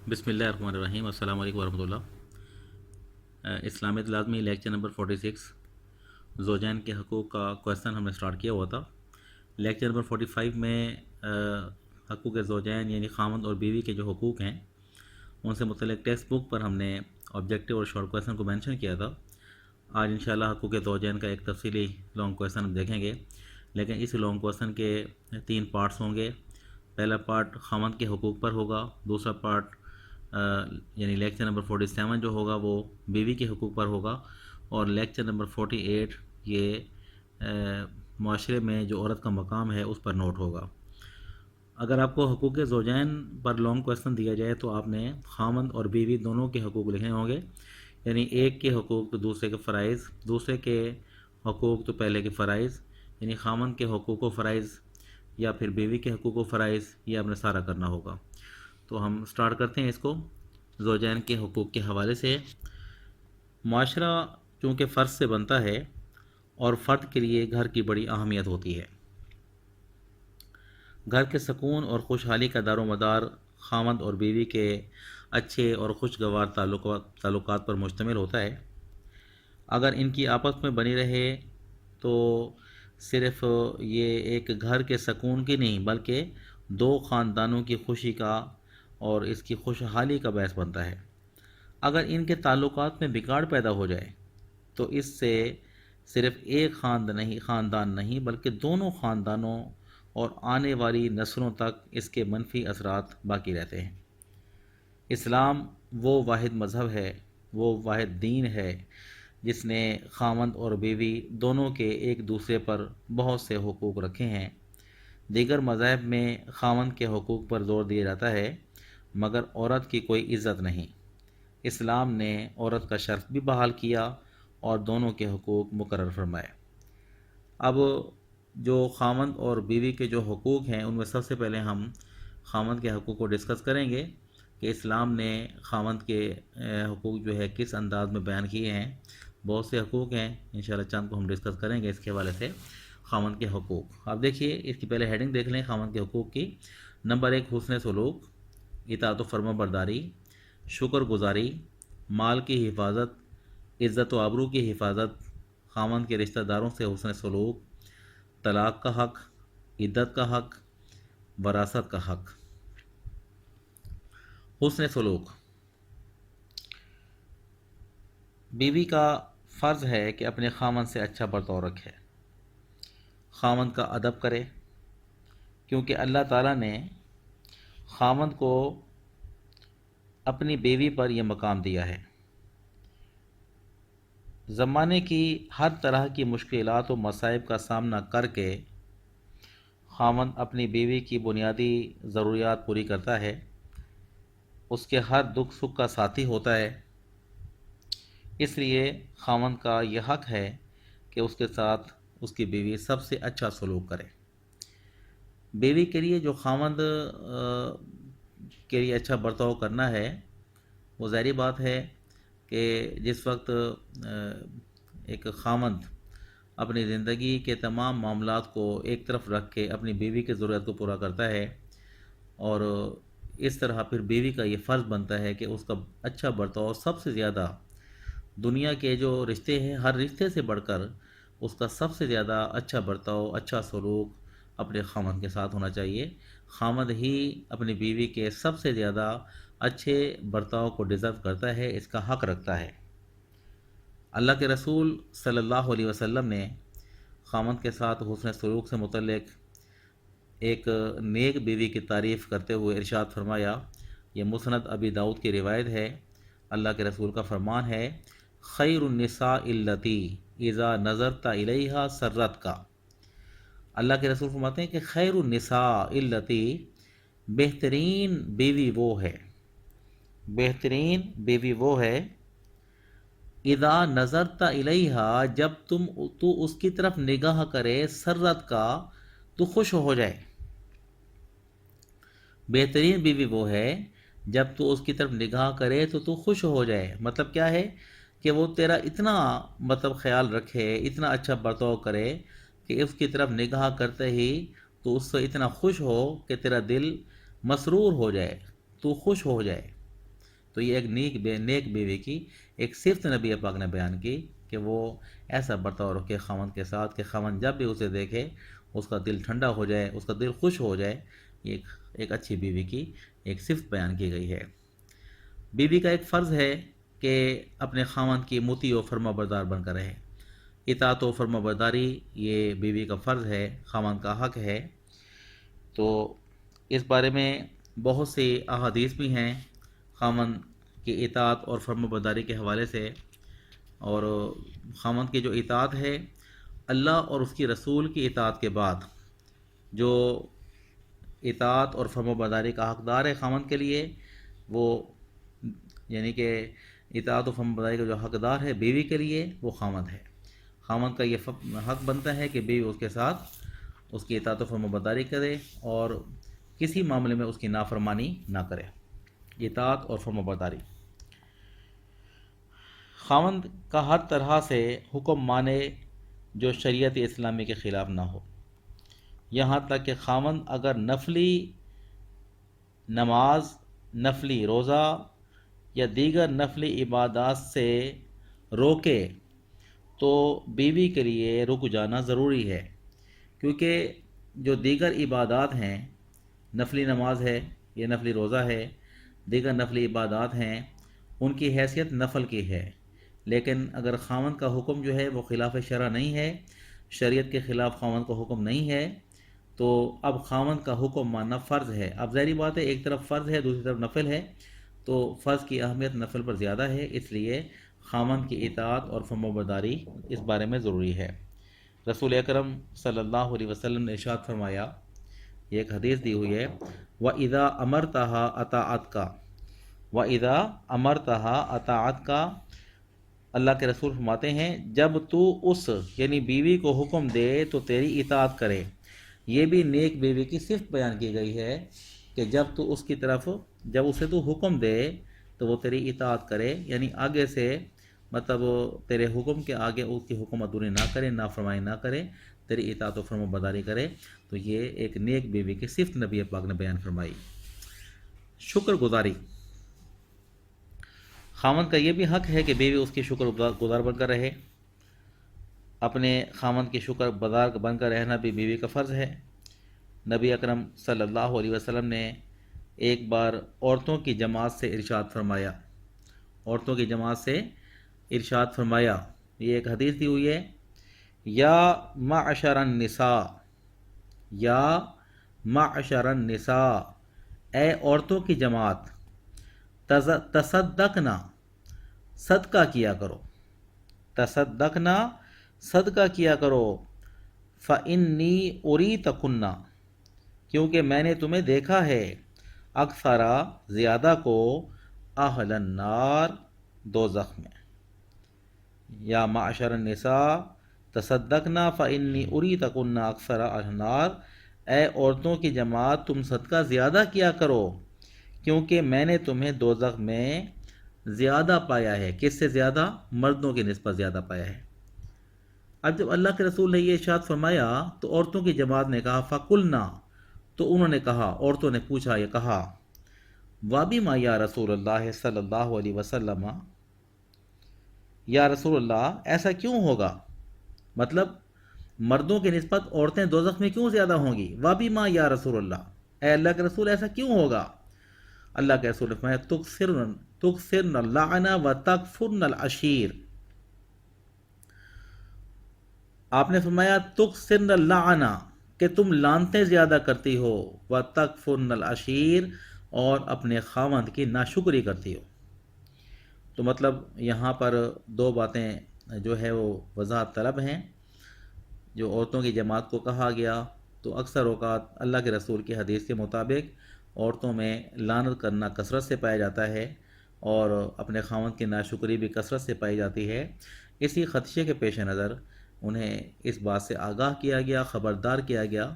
بسم اللہ الرحمن الرحیم۔ السلام علیکم ورحمۃ اللہ۔ اسلامیت لازمی لیکچر نمبر 46 زوجین کے حقوق کا کویسچن ہم نے سٹارٹ کیا ہوا تھا۔ لیکچر نمبر 45 میں حقوق زوجین یعنی خاوند اور بیوی کے جو حقوق ہیں ان سے متعلق ٹیکسٹ بک پر ہم نے آبجیکٹیو اور شارٹ کویسچن کو مینشن کیا تھا۔ آج انشاءاللہ حقوق زوجین کا ایک تفصیلی لانگ کویسچن ہم دیکھیں گے، لیکن اس لانگ کویسچن کے 3 پارٹس ہوں گے۔ پہلا پارٹ خاوند کے حقوق پر ہوگا، دوسرا پارٹ یعنی لیکچر نمبر 47 جو ہوگا وہ بیوی کے حقوق پر ہوگا، اور لیکچر نمبر 48 یہ معاشرے میں جو عورت کا مقام ہے اس پر نوٹ ہوگا۔ اگر آپ کو حقوق زوجین پر لانگ کویسچن دیا جائے تو آپ نے خاوند اور بیوی دونوں کے حقوق لکھنے ہوں گے، یعنی ایک کے حقوق تو دوسرے کے فرائض، دوسرے کے حقوق تو پہلے کے فرائض، یعنی خاوند کے حقوق و فرائض یا پھر بیوی کے حقوق و فرائض، یہ آپ نے سارا کرنا ہوگا۔ تو ہم سٹارٹ کرتے ہیں اس کو زوجین کے حقوق کے حوالے سے۔ معاشرہ چونکہ فرد سے بنتا ہے اور فرد کے لیے گھر کی بڑی اہمیت ہوتی ہے۔ گھر کے سکون اور خوشحالی کا دار و مدار خاوند اور بیوی کے اچھے اور خوشگوار تعلقات پر مشتمل ہوتا ہے۔ اگر ان کی آپس میں بنی رہے تو صرف یہ ایک گھر کے سکون کی نہیں بلکہ دو خاندانوں کی خوشی کا اور اس کی خوشحالی کا باعث بنتا ہے۔ اگر ان کے تعلقات میں بگاڑ پیدا ہو جائے تو اس سے صرف ایک خاندان نہیں بلکہ دونوں خاندانوں اور آنے والی نسلوں تک اس کے منفی اثرات باقی رہتے ہیں۔ اسلام وہ واحد مذہب ہے، وہ واحد دین ہے جس نے خاوند اور بیوی دونوں کے ایک دوسرے پر بہت سے حقوق رکھے ہیں۔ دیگر مذاہب میں خاوند کے حقوق پر زور دیا جاتا ہے مگر عورت کی کوئی عزت نہیں۔ اسلام نے عورت کا شرف بھی بحال کیا اور دونوں کے حقوق مقرر فرمائے۔ اب جو خاوند اور بیوی کے جو حقوق ہیں ان میں سب سے پہلے ہم خاوند کے حقوق کو ڈسکس کریں گے کہ اسلام نے خاوند کے حقوق جو ہے کس انداز میں بیان کیے ہیں۔ بہت سے حقوق ہیں، انشاءاللہ چند کو ہم ڈسکس کریں گے اس کے حوالے سے۔ خاوند کے حقوق آپ دیکھیے، اس کی پہلے ہیڈنگ دیکھ لیں خاوند کے حقوق کی۔ نمبر 1 حسن سلوک، اطاعت و فرما برداری، شکر گزاری، مال کی حفاظت، عزت و آبرو کی حفاظت، خاوند کے رشتہ داروں سے حسن سلوک، طلاق کا حق، عدت کا حق، وراثت کا حق۔ حسن سلوک، بیوی کا فرض ہے کہ اپنے خاوند سے اچھا برتاؤ رکھے، خاوند کا ادب کرے، کیونکہ اللہ تعالیٰ نے خاوند کو اپنی بیوی پر یہ مقام دیا ہے۔ زمانے کی ہر طرح کی مشکلات و مصائب کا سامنا کر کے خاوند اپنی بیوی کی بنیادی ضروریات پوری کرتا ہے، اس کے ہر دکھ سکھ کا ساتھی ہوتا ہے۔ اس لیے خاوند کا یہ حق ہے کہ اس کے ساتھ اس کی بیوی سب سے اچھا سلوک کرے۔ بیوی کے لیے جو خاوند کے لیے اچھا برتاؤ کرنا ہے وہ ظاہری بات ہے کہ جس وقت ایک خاوند اپنی زندگی کے تمام معاملات کو ایک طرف رکھ کے اپنی بیوی کی ضرورت کو پورا کرتا ہے، اور اس طرح پھر بیوی کا یہ فرض بنتا ہے کہ اس کا اچھا برتاؤ سب سے زیادہ دنیا کے جو رشتے ہیں ہر رشتے سے بڑھ کر اس کا سب سے زیادہ اچھا برتاؤ، اچھا سلوک اپنے خاوند کے ساتھ ہونا چاہیے۔ خاوند ہی اپنی بیوی کے سب سے زیادہ اچھے برتاؤ کو ڈیزرو کرتا ہے، اس کا حق رکھتا ہے۔ اللہ کے رسول صلی اللہ علیہ وسلم نے خاوند کے ساتھ حسن سلوک سے متعلق ایک نیک بیوی کی تعریف کرتے ہوئے ارشاد فرمایا، یہ مسند ابی داؤد کی روایت ہے۔ اللہ کے رسول کا فرمان ہے، خیر النساء التی اذا نظرت الیہا سرت کا۔ اللہ کے رسول فرماتے ہیں کہ خیر النساء التی، بہترین بیوی وہ ہے، بہترین بیوی وہ ہے، اذا نظرت الیہا، جب تو اس کی طرف نگاہ کرے، سرت کا، تو خوش ہو جائے۔ بہترین بیوی وہ ہے جب تو اس کی طرف نگاہ کرے تو خوش ہو جائے۔ مطلب کیا ہے کہ وہ تیرا اتنا خیال رکھے، اتنا اچھا برتاؤ کرے کہ اس کی طرف نگاہ کرتے ہی تو اس سے اتنا خوش ہو کہ تیرا دل مسرور ہو جائے، تو خوش ہو جائے۔ تو یہ ایک نیک بیوی کی ایک صفت نبی پاک نے بیان کی کہ وہ ایسا برتاؤ رکھے خاوند کے ساتھ کہ خاوند جب بھی اسے دیکھے اس کا دل ٹھنڈا ہو جائے، اس کا دل خوش ہو جائے۔ یہ ایک اچھی بیوی کی ایک صفت بیان کی گئی ہے۔ بیوی کا ایک فرض ہے کہ اپنے خاوند کی مطیع و فرما بردار بن کر رہے۔ اطاعت و فرما برداری یہ بیوی کا فرض ہے، خاوند کا حق ہے۔ تو اس بارے میں بہت سی احادیث بھی ہیں خاوند کی اطاعت اور فرما برداری کے حوالے سے، اور خاوند کی جو اطاعت ہے اللہ اور اس کی رسول کی اطاعت کے بعد جو اطاعت اور فرما برداری کا حقدار ہے خاوند کے لیے، وہ یعنی کہ اطاعت و فرما برداری کا جو حقدار ہے بیوی کے لیے وہ خاوند ہے۔ خاوند کا یہ حق بنتا ہے کہ بیوی اس کے ساتھ اس کی اطاعت و فرما برداری کرے اور کسی معاملے میں اس کی نافرمانی نہ کرے۔ اطاعت اور فرما برداری، خاوند کا ہر طرح سے حکم مانے جو شریعت اسلامی کے خلاف نہ ہو، یہاں تک کہ خاوند اگر نفلی نماز، نفلی روزہ یا دیگر نفلی عبادات سے روکے تو بیوی کے لیے رک جانا ضروری ہے، کیونکہ جو دیگر عبادات ہیں، نفلی نماز ہے یا نفلی روزہ ہے، دیگر نفلی عبادات ہیں، ان کی حیثیت نفل کی ہے، لیکن اگر خاوند کا حکم جو ہے وہ خلاف شرع نہیں ہے، شریعت کے خلاف خاوند کا حکم نہیں ہے، تو اب خاوند کا حکم ماننا فرض ہے۔ اب ظاہری بات ہے ایک طرف فرض ہے دوسری طرف نفل ہے، تو فرض کی اہمیت نفل پر زیادہ ہے، اس لیے خاوند کی اطاعت اور فرما برداری اس بارے میں ضروری ہے۔ رسول اکرم صلی اللہ علیہ وسلم نے ارشاد فرمایا، یہ ایک حدیث دی ہوئی ہے، وَإِذَا أَمَرْتَهَا أَطَاعَتْكَ وَإِذَا أَمَرْتَهَا أَطَاعَتْكَ، اللہ کے رسول فرماتے ہیں جب تو اس یعنی بیوی کو حکم دے تو تیری اطاعت کرے۔ یہ بھی نیک بیوی کی صفت بیان کی گئی ہے کہ جب تو اس کی طرف جب اسے تو حکم دے تو وہ تیری اطاعت کرے، یعنی آگے سے مطلب تیرے حکم کے آگے اس کی حکم ادوری نہ کرے، نافرمانی نہ کرے، تیری اطاعت و فرما برداری کرے۔ تو یہ ایک نیک بیوی کی صفت نبی پاک نے بیان فرمائی۔ شکر گزاری، خاوند کا یہ بھی حق ہے کہ بیوی اس کی شکر گزار بن کر رہے۔ اپنے خاوند کی شکر گزار بن کر رہنا بھی بیوی کا فرض ہے۔ نبی اکرم صلی اللہ علیہ وسلم نے ایک بار عورتوں کی جماعت سے ارشاد فرمایا، عورتوں کی جماعت سے ارشاد فرمایا، یہ ایک حدیث دی ہوئی ہے، یا معشر النساء، یا معشر النساء، اے عورتوں کی جماعت، تصدقنا، صدقہ کیا کرو، تصدقنا، صدقہ کیا کرو، فإنی اریتکنا، کیونکہ میں نے تمہیں دیکھا ہے، اکثرا، زیادہ کو، اہل النار، دوزخ میں۔ یا معشر النساء تصدقنا فإنی اریتکن اکثرا اہل النار، اے عورتوں کی جماعت تم صدقہ زیادہ کیا کرو کیونکہ میں نے تمہیں دوزخ میں زیادہ پایا ہے۔ کس سے زیادہ؟ مردوں کی نسبت زیادہ پایا ہے۔ اب جب اللہ کے رسول نے یہ ارشاد فرمایا تو عورتوں کی جماعت نے کہا فقلنا، تو انہوں نے کہا، عورتوں نے پوچھا، یہ کہا، وَبِمَا یا رسول اللہ صلی اللہ علیہ وسلم، یا رسول اللہ ایسا کیوں ہوگا؟ مطلب مردوں کی نسبت عورتیں دوزخ میں کیوں زیادہ ہوں گی؟ وَبِمَا یا رسول اللہ، اے اللہ کے رسول ایسا کیوں ہوگا؟ اللہ کے رسول نے فرمایا تکثرن اللعن وتکفرن العشیر، آپ نے فرمایا تکثرن اللعن، کہ تم لعنتیں زیادہ کرتی ہو، وتکفرن العشیر، اور اپنے خاوند کی ناشکری کرتی ہو۔ تو مطلب یہاں پر دو باتیں جو ہے وہ وضاحت طلب ہیں۔ جو عورتوں کی جماعت کو کہا گیا تو اکثر اوقات اللہ کے رسول کی حدیث کے مطابق عورتوں میں لعنت کرنا کثرت سے پایا جاتا ہے اور اپنے خاوند کی ناشکری بھی کثرت سے پائی جاتی ہے۔ اسی خدشے کے پیش نظر انہیں اس بات سے آگاہ کیا گیا، خبردار کیا گیا،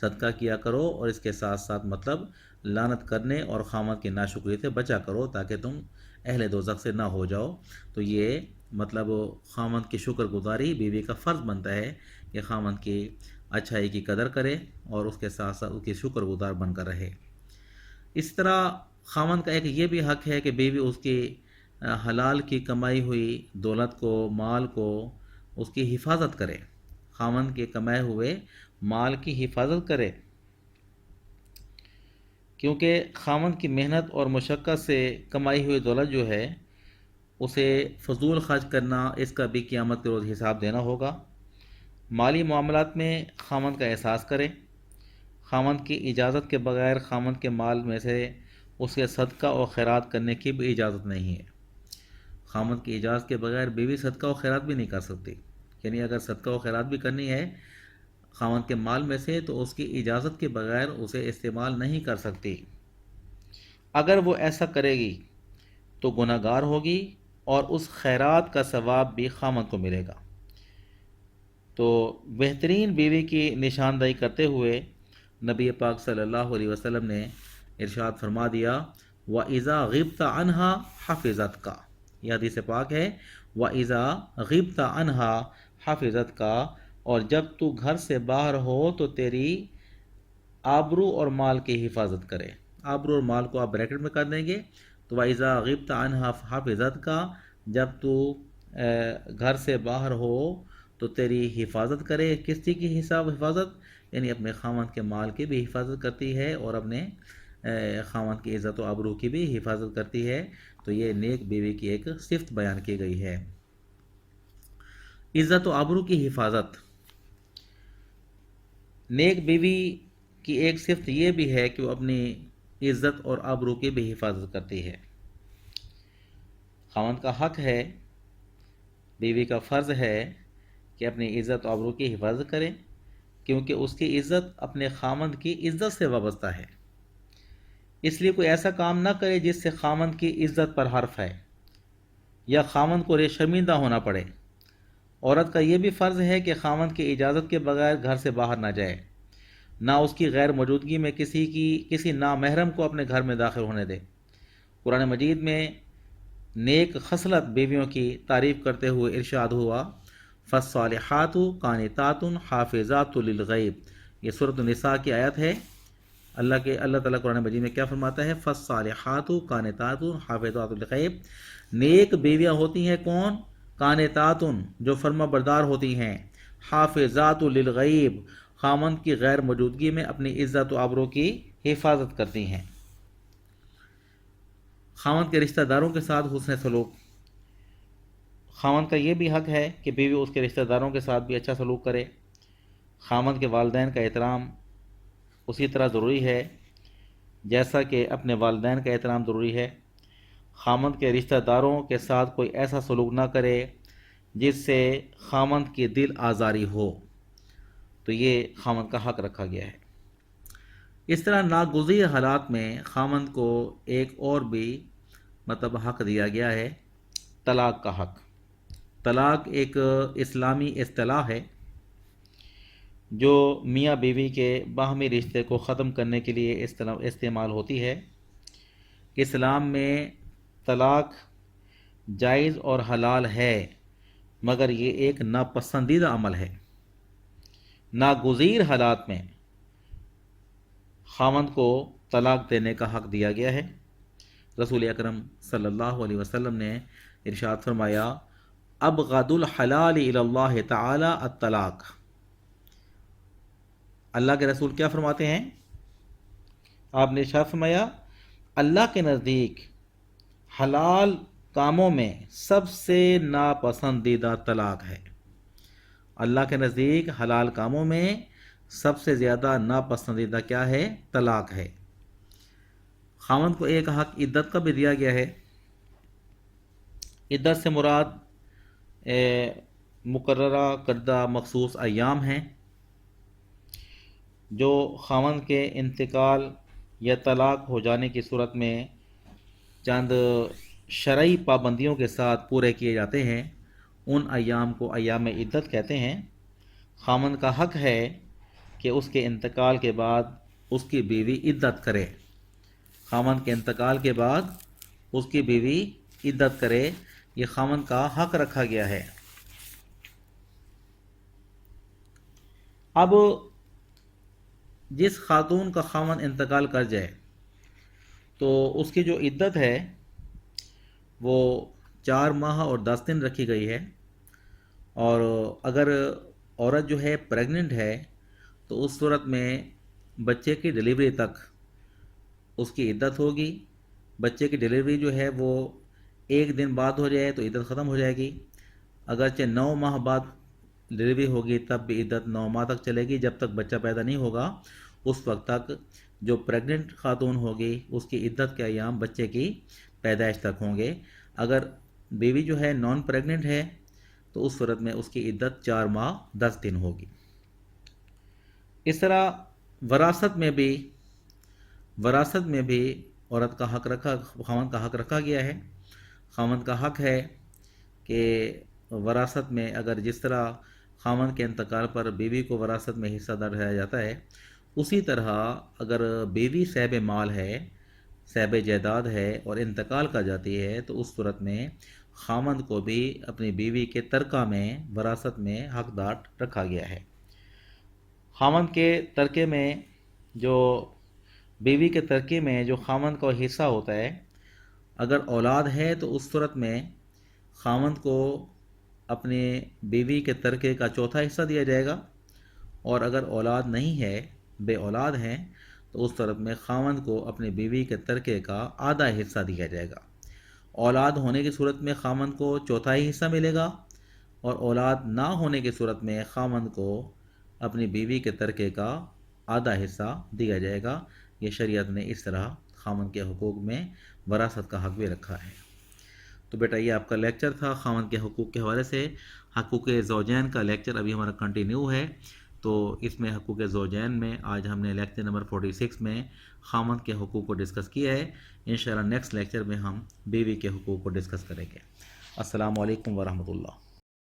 صدقہ کیا کرو اور اس کے ساتھ ساتھ مطلب لعنت کرنے اور خاوند کی ناشکری سے بچا کرو تاکہ تم اہل دوزخ سے نہ ہو جاؤ۔ تو یہ مطلب خاوند کی شکر گزاری بیوی کا فرض بنتا ہے کہ خاوند کی اچھائی کی قدر کرے اور اس کے ساتھ ساتھ اس کی شکر گزار بن کر رہے۔ اس طرح خاوند کا ایک یہ بھی حق ہے کہ بیوی اس کی حلال کی کمائی ہوئی دولت کو، مال کو، اس کی حفاظت کرے، خاوند کے کمائے ہوئے مال کی حفاظت کرے، کیونکہ خاوند کی محنت اور مشقت سے کمائی ہوئی دولت جو ہے اسے فضول خرچ کرنا، اس کا بھی قیامت کے روز حساب دینا ہوگا۔ مالی معاملات میں خاوند کا احساس کرے، خاوند کی اجازت کے بغیر خاوند کے مال میں سے اسے صدقہ و خیرات کرنے کی بھی اجازت نہیں ہے۔ خاوند کی اجازت کے بغیر بیوی صدقہ و خیرات بھی نہیں کر سکتی، یعنی اگر صدقہ و خیرات بھی کرنی ہے خاوند کے مال میں سے تو اس کی اجازت کے بغیر اسے استعمال نہیں کر سکتی۔ اگر وہ ایسا کرے گی تو گناہ گار ہوگی اور اس خیرات کا ثواب بھی خاوند کو ملے گا۔ تو بہترین بیوی کی نشاندہی کرتے ہوئے نبی پاک صلی اللہ علیہ وسلم نے ارشاد فرما دیا وَإِذَا غِبْتَ عَنْهَا حَفِظَتْكَ، یہ حدیث پاک ہے، وَإِذَا غِبْتَ عَنْهَا حَفِظَتْكَ، اور جب تو گھر سے باہر ہو تو تیری آبرو اور مال کی حفاظت کرے۔ آبرو اور مال کو آپ بریکٹ میں کر دیں گے تو وَإِذَا غِبْتَ عَنْهَا حَفِظَتْكَ، جب تو گھر سے باہر ہو تو تیری حفاظت کرے۔ کس چیز کی حفاظت؟ یعنی اپنے خاوند کے مال کی بھی حفاظت کرتی ہے اور اپنے خاوند کی عزت و آبرو کی بھی حفاظت کرتی ہے۔ تو یہ نیک بیوی کی ایک صفت بیان کی گئی ہے، عزت و آبرو کی حفاظت۔ نیک بیوی کی ایک صفت یہ بھی ہے کہ وہ اپنی عزت اور آبرو کی بھی حفاظت کرتی ہے۔ خاوند کا حق ہے، بیوی کا فرض ہے کہ اپنی عزت و آبرو کی حفاظت کرے، کیونکہ اس کی عزت اپنے خاوند کی عزت سے وابستہ ہے۔ اس لیے کوئی ایسا کام نہ کرے جس سے خاوند کی عزت پر حرف ہے یا خاوند کو شرمندہ ہونا پڑے۔ عورت کا یہ بھی فرض ہے کہ خاوند کی اجازت کے بغیر گھر سے باہر نہ جائے، نہ اس کی غیر موجودگی میں کسی نامحرم کو اپنے گھر میں داخل ہونے دے۔ قرآن مجید میں نیک خصلت بیویوں کی تعریف کرتے ہوئے ارشاد ہوا فالصالحات قانتات حافظات للغیب، یہ سورۃ النساء کی آیت ہے۔ اللہ تعالیٰ قرآن مجید میں کیا فرماتا ہے؟ فالصالحات قانتات حافظات للغیب، نیک بیویاں ہوتی ہیں کون؟ قانتات، جو فرما بردار ہوتی ہیں، حافظات للغیب، خاوند کی غیر موجودگی میں اپنی عزت و آبرو کی حفاظت کرتی ہیں۔ خاوند کے رشتہ داروں کے ساتھ حسن سلوک، خاوند کا یہ بھی حق ہے کہ بیوی اس کے رشتہ داروں کے ساتھ بھی اچھا سلوک کرے۔ خاوند کے والدین کا احترام اسی طرح ضروری ہے جیسا کہ اپنے والدین کا احترام ضروری ہے۔ خاوند کے رشتہ داروں کے ساتھ کوئی ایسا سلوک نہ کرے جس سے خاوند کی دل آزاری ہو، تو یہ خاوند کا حق رکھا گیا ہے۔ اس طرح ناگزیر حالات میں خاوند کو ایک اور بھی حق دیا گیا ہے، طلاق کا حق۔ طلاق ایک اسلامی اصطلاح ہے جو میاں بیوی کے باہمی رشتے کو ختم کرنے کے لیے استعمال ہوتی ہے۔ اسلام میں طلاق جائز اور حلال ہے، مگر یہ ایک ناپسندیدہ عمل ہے۔ ناگزیر حالات میں خاوند کو طلاق دینے کا حق دیا گیا ہے۔ رسول اکرم صلی اللہ علیہ وسلم نے ارشاد فرمایا ابغض الحلال الی اللہ تعالی الطلاق۔ اللہ کے رسول کیا فرماتے ہیں؟ آپ نے ارشاد فرمایا اللہ کے نزدیک حلال کاموں میں سب سے ناپسندیدہ طلاق ہے۔ اللہ کے نزدیک حلال کاموں میں سب سے زیادہ ناپسندیدہ کیا ہے؟ طلاق ہے۔ خاوند کو ایک حق عدت کا بھی دیا گیا ہے۔ عدت سے مراد مقررہ کردہ مخصوص ایام ہیں جو خاوند کے انتقال یا طلاق ہو جانے کی صورت میں چند شرعی پابندیوں کے ساتھ پورے کیے جاتے ہیں، ان ایام کو ایام عدت کہتے ہیں۔ خاوند کا حق ہے کہ اس کے انتقال کے بعد اس کی بیوی عدت کرے، خاوند کے انتقال کے بعد اس کی بیوی عدت کرے، یہ خاوند کا حق رکھا گیا ہے۔ اب جس خاتون کا خاوند انتقال کر جائے تو اس کی جو عدت ہے وہ 4 ماہ اور 10 دن رکھی گئی ہے، اور اگر عورت جو ہے پریگننٹ ہے تو اس صورت میں بچے کی ڈلیوری تک اس کی عدت ہوگی۔ بچے کی ڈلیوری جو ہے وہ 1 دن بعد ہو جائے تو عدت ختم ہو جائے گی، اگرچہ 9 ماہ بعد ڈلیوری ہوگی تب بھی عدت 9 ماہ تک چلے گی، جب تک بچہ پیدا نہیں ہوگا اس وقت تک جو پریگننٹ خاتون ہوگی اس کی عدت کے ایام بچے کی پیدائش تک ہوں گے۔ اگر بیوی جو ہے نان پریگننٹ ہے تو اس صورت میں اس کی عدت 4 ماہ 10 دن ہوگی۔ اس طرح وراثت میں بھی عورت کا حق رکھا، خاوند کا حق رکھا گیا ہے۔ خاوند کا حق ہے کہ وراثت میں اگر جس طرح خاوند کے انتقال پر بیوی کو وراثت میں حصہ دار ٹھہرایا جاتا ہے، اسی طرح اگر بیوی صاحب مال ہے، صاحب جائیداد ہے اور انتقال کر جاتی ہے تو اس صورت میں خاوند کو بھی اپنی بیوی کے ترکہ میں وراثت میں حقدار رکھا گیا ہے۔ خاوند کے ترکے میں جو بیوی کے ترکے میں جو خاوند کا حصہ ہوتا ہے، اگر اولاد ہے تو اس صورت میں خاوند کو اپنے بیوی کے ترکے کا چوتھا حصہ دیا جائے گا، اور اگر اولاد نہیں ہے، بے اولاد ہیں، تو اس صورت میں خاوند کو اپنے بیوی کے ترکے کا آدھا حصہ دیا جائے گا۔ اولاد ہونے کی صورت میں خاوند کو چوتھائی حصہ ملے گا، اور اولاد نہ ہونے کی صورت میں خاوند کو اپنی بیوی کے ترکے کا آدھا حصہ دیا جائے گا۔ یہ شریعت نے اس طرح خاوند کے حقوق میں وراثت کا حق بھی رکھا ہے۔ تو بیٹا یہ آپ کا لیکچر تھا خاوند کے حقوق کے حوالے سے۔ حقوق زوجین کا لیکچر ابھی ہمارا کنٹینیو ہے، تو اس میں حقوق زوجین میں آج ہم نے لیکچر نمبر 46 میں خاوند کے حقوق کو ڈسکس کیا ہے۔ انشاءاللہ نیکسٹ لیکچر میں ہم بیوی کے حقوق کو ڈسکس کریں گے۔ السلام علیکم ورحمۃ اللہ۔